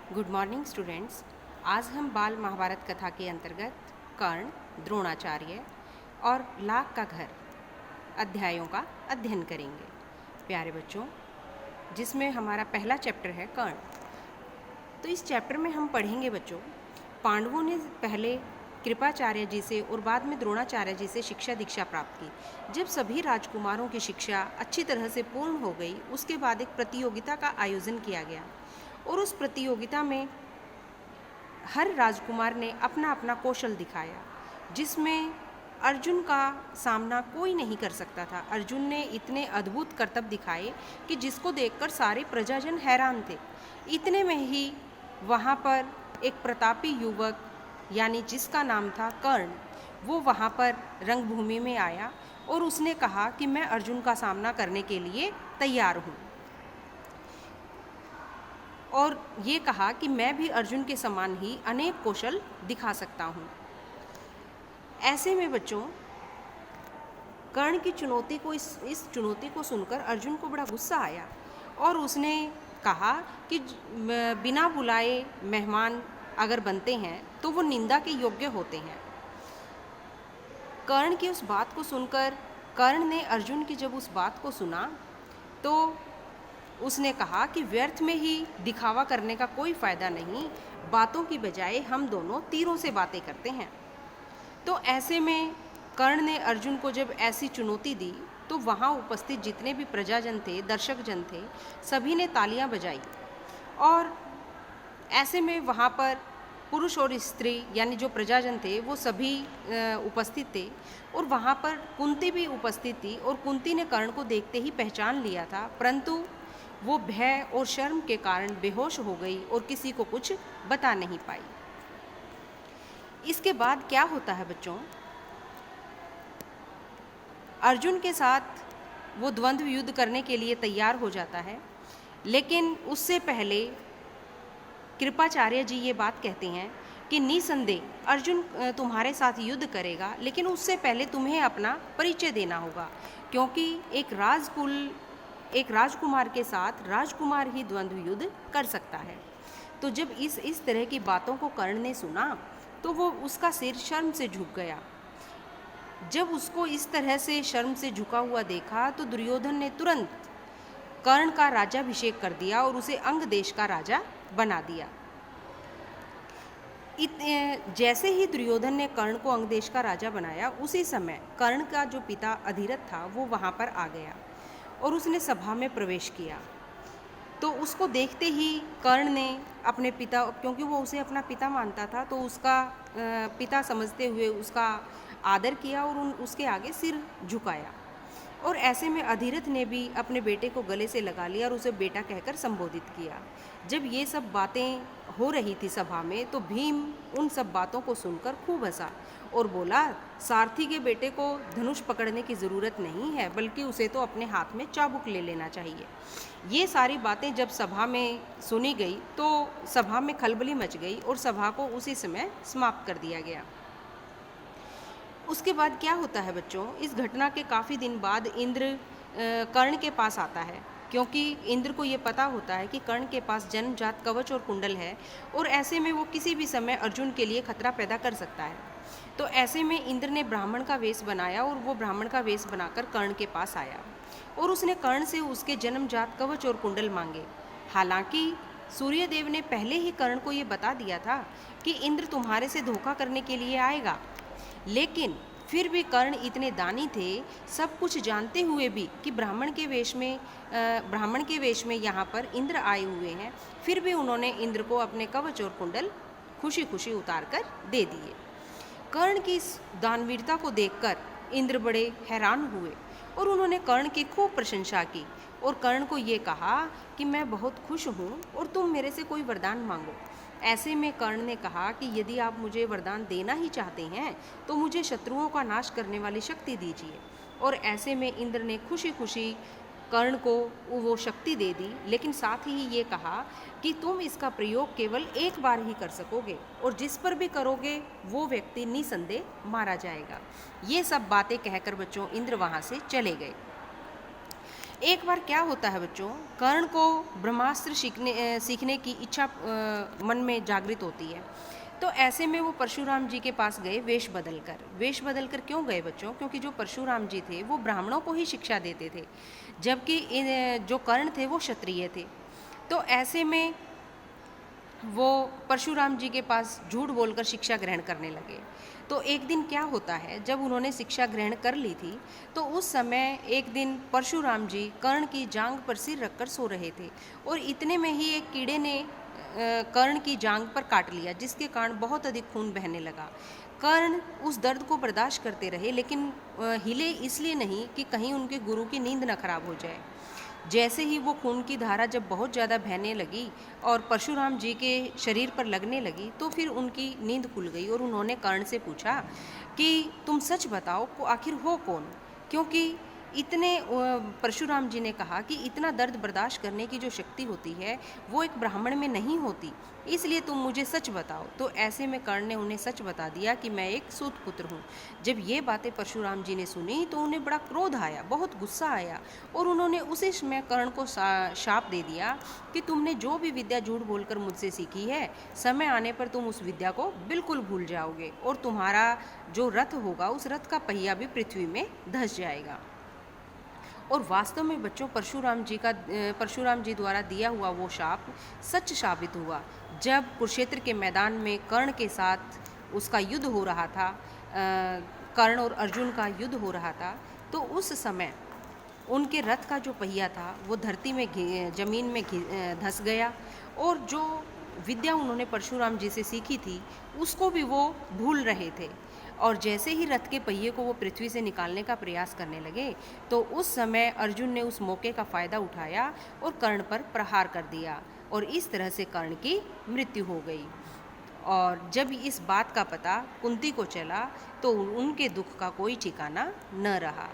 Good morning students. आज हम बाल महाभारत कथा के अंतर्गत कर्ण, द्रोणाचार्य और लाख का घर अध्यायों का अध्ययन करेंगे। प्यारे बच्चों, जिसमें हमारा पहला चैप्टर है कर्ण। तो इस चैप्टर में हम पढ़ेंगे बच्चों, पांडवों ने पहले कृपाचार्य जी से और बाद में द्रोणाचार्य जी से शिक्षा दीक्षा प्राप्त की। जब सभी राजकुमारों की शिक्षा अच्छी तरह से पूर्ण हो गई, उसके बाद एक प्रतियोगिता का आयोजन किया गया और उस प्रतियोगिता में हर राजकुमार ने अपना अपना कौशल दिखाया, जिसमें अर्जुन का सामना कोई नहीं कर सकता था। अर्जुन ने इतने अद्भुत करतब दिखाए कि जिसको देखकर सारे प्रजाजन हैरान थे। इतने में ही वहाँ पर एक प्रतापी युवक, यानी जिसका नाम था कर्ण, वो वहाँ पर रंगभूमि में आया और उसने कहा कि मैं अर्जुन का सामना करने के लिए तैयार हूँ, और ये कहा कि मैं भी अर्जुन के समान ही अनेक कौशल दिखा सकता हूँ। ऐसे में बच्चों, कर्ण की चुनौती को इस चुनौती को सुनकर अर्जुन को बड़ा गुस्सा आया और उसने कहा कि बिना बुलाए मेहमान अगर बनते हैं तो वो निंदा के योग्य होते हैं। कर्ण की उस बात को सुनकर कर्ण ने अर्जुन की जब उस बात को सुना तो उसने कहा कि व्यर्थ में ही दिखावा करने का कोई फ़ायदा नहीं, बातों की बजाय हम दोनों तीरों से बातें करते हैं। तो ऐसे में कर्ण ने अर्जुन को जब ऐसी चुनौती दी तो वहाँ उपस्थित जितने भी प्रजाजन थे, दर्शक जन थे, सभी ने तालियां बजाई और ऐसे में वहाँ पर पुरुष और स्त्री यानी जो प्रजाजन थे वो सभी उपस्थित थे और वहाँ पर कुंती भी उपस्थित थी और कुंती ने कर्ण को देखते ही पहचान लिया था, परंतु वो भय और शर्म के कारण बेहोश हो गई और किसी को कुछ बता नहीं पाई। इसके बाद क्या होता है बच्चों, अर्जुन के साथ वो द्वंद्व युद्ध करने के लिए तैयार हो जाता है, लेकिन उससे पहले कृपाचार्य जी ये बात कहते हैं कि निसंदेह अर्जुन तुम्हारे साथ युद्ध करेगा, लेकिन उससे पहले तुम्हें अपना परिचय देना होगा, क्योंकि एक राजकुमार के साथ राजकुमार ही द्वंद्व युद्ध कर सकता है। तो जब इस तरह की बातों को कर्ण ने सुना तो वो उसका सिर शर्म से झुक गया। जब उसको इस तरह से शर्म से झुका हुआ देखा तो दुर्योधन ने तुरंत कर्ण का राज्याभिषेक कर दिया और उसे अंग देश का राजा बना दिया। जैसे ही दुर्योधन ने कर्ण को अंग देश का राजा बनाया, उसी समय कर्ण का जो पिता अधिरथ था वो वहाँ पर आ गया और उसने सभा में प्रवेश किया। तो उसको देखते ही कर्ण ने अपने पिता, क्योंकि वो उसे अपना पिता मानता था, तो उसका पिता समझते हुए उसका आदर किया और उसके आगे सिर झुकाया। और ऐसे में अधिरथ ने भी अपने बेटे को गले से लगा लिया और उसे बेटा कहकर संबोधित किया। जब ये सब बातें हो रही थी सभा में, तो भीम उन सब बातों को सुनकर खूब हंसा और बोला, सारथी के बेटे को धनुष पकड़ने की ज़रूरत नहीं है, बल्कि उसे तो अपने हाथ में चाबुक ले लेना चाहिए। ये सारी बातें जब सभा में सुनी गई तो सभा में खलबली मच गई और सभा को उसी समय समाप्त कर दिया गया। उसके बाद क्या होता है बच्चों, इस घटना के काफ़ी दिन बाद इंद्र कर्ण के पास आता है, क्योंकि इंद्र को ये पता होता है कि कर्ण के पास जन्मजात कवच और कुंडल है और ऐसे में वो किसी भी समय अर्जुन के लिए खतरा पैदा कर सकता है। तो ऐसे में इंद्र ने ब्राह्मण का वेश बनाया और वो ब्राह्मण का वेश बनाकर कर्ण के पास आया और उसने कर्ण से उसके जन्मजात कवच और कुंडल मांगे। हालांकि सूर्यदेव ने पहले ही कर्ण को ये बता दिया था कि इंद्र तुम्हारे से धोखा करने के लिए आएगा, लेकिन फिर भी कर्ण इतने दानी थे, सब कुछ जानते हुए भी कि ब्राह्मण के वेश में यहाँ पर इंद्र आए हुए हैं, फिर भी उन्होंने इंद्र को अपने कवच और कुंडल खुशी खुशी उतार कर दे दिए। कर्ण की इस दानवीरता को देखकर इंद्र बड़े हैरान हुए और उन्होंने कर्ण की खूब प्रशंसा की और कर्ण को ये कहा कि मैं बहुत खुश हूँ और तुम मेरे से कोई वरदान मांगो। ऐसे में कर्ण ने कहा कि यदि आप मुझे वरदान देना ही चाहते हैं तो मुझे शत्रुओं का नाश करने वाली शक्ति दीजिए। और ऐसे में इंद्र ने खुशी खुशी कर्ण को वो शक्ति दे दी, लेकिन साथ ही ये कहा कि तुम इसका प्रयोग केवल एक बार ही कर सकोगे और जिस पर भी करोगे वो व्यक्ति निसंदेह मारा जाएगा। ये सब बातें कहकर बच्चों इंद्र वहाँ से चले गए। एक बार क्या होता है बच्चों, कर्ण को ब्रह्मास्त्र सीखने की इच्छा मन में जागृत होती है। तो ऐसे में वो परशुराम जी के पास गए वेश बदल कर क्यों गए बच्चों? क्योंकि जो परशुराम जी थे वो ब्राह्मणों को ही शिक्षा देते थे, जबकि जो कर्ण थे वो क्षत्रिय थे। तो ऐसे में वो परशुराम जी के पास झूठ बोलकर शिक्षा ग्रहण करने लगे। तो एक दिन क्या होता है, जब उन्होंने शिक्षा ग्रहण कर ली थी, तो उस समय एक दिन परशुराम जी कर्ण की जांघ पर सिर रखकर सो रहे थे और इतने में ही एक कीड़े ने कर्ण की जांघ पर काट लिया, जिसके कारण बहुत अधिक खून बहने लगा। कर्ण उस दर्द को बर्दाश्त करते रहे, लेकिन हिले इसलिए नहीं कि कहीं उनके गुरु की नींद न खराब हो जाए। जैसे ही वो खून की धारा जब बहुत ज़्यादा बहने लगी और परशुराम जी के शरीर पर लगने लगी, तो फिर उनकी नींद खुल गई और उन्होंने कर्ण से पूछा कि तुम सच बताओ को आखिर हो कौन? क्योंकि परशुराम जी ने कहा कि इतना दर्द बर्दाश्त करने की जो शक्ति होती है वो एक ब्राह्मण में नहीं होती, इसलिए तुम मुझे सच बताओ। तो ऐसे में कर्ण ने उन्हें सच बता दिया कि मैं एक सूत पुत्र हूँ। जब ये बातें परशुराम जी ने सुनी तो उन्हें बड़ा क्रोध आया, बहुत गुस्सा आया और उन्होंने उसी समय कर्ण को शाप दे दिया कि तुमने जो भी विद्या झूठ बोलकर मुझसे सीखी है, समय आने पर तुम उस विद्या को बिल्कुल भूल जाओगे और तुम्हारा जो रथ होगा उस रथ का पहिया भी पृथ्वी में धंस जाएगा। और वास्तव में बच्चों परशुराम जी द्वारा दिया हुआ वो शाप सच साबित हुआ। जब कुरुक्षेत्र के मैदान में कर्ण के साथ उसका युद्ध हो रहा था, कर्ण और अर्जुन का युद्ध हो रहा था, तो उस समय उनके रथ का जो पहिया था वो धरती में जमीन में धंस गया और जो विद्या उन्होंने परशुराम जी से सीखी थी उसको भी वो भूल रहे थे। और जैसे ही रथ के पहिए को वो पृथ्वी से निकालने का प्रयास करने लगे, तो उस समय अर्जुन ने उस मौके का फ़ायदा उठाया और कर्ण पर प्रहार कर दिया और इस तरह से कर्ण की मृत्यु हो गई। और जब इस बात का पता कुंती को चला तो उनके दुख का कोई ठिकाना न रहा।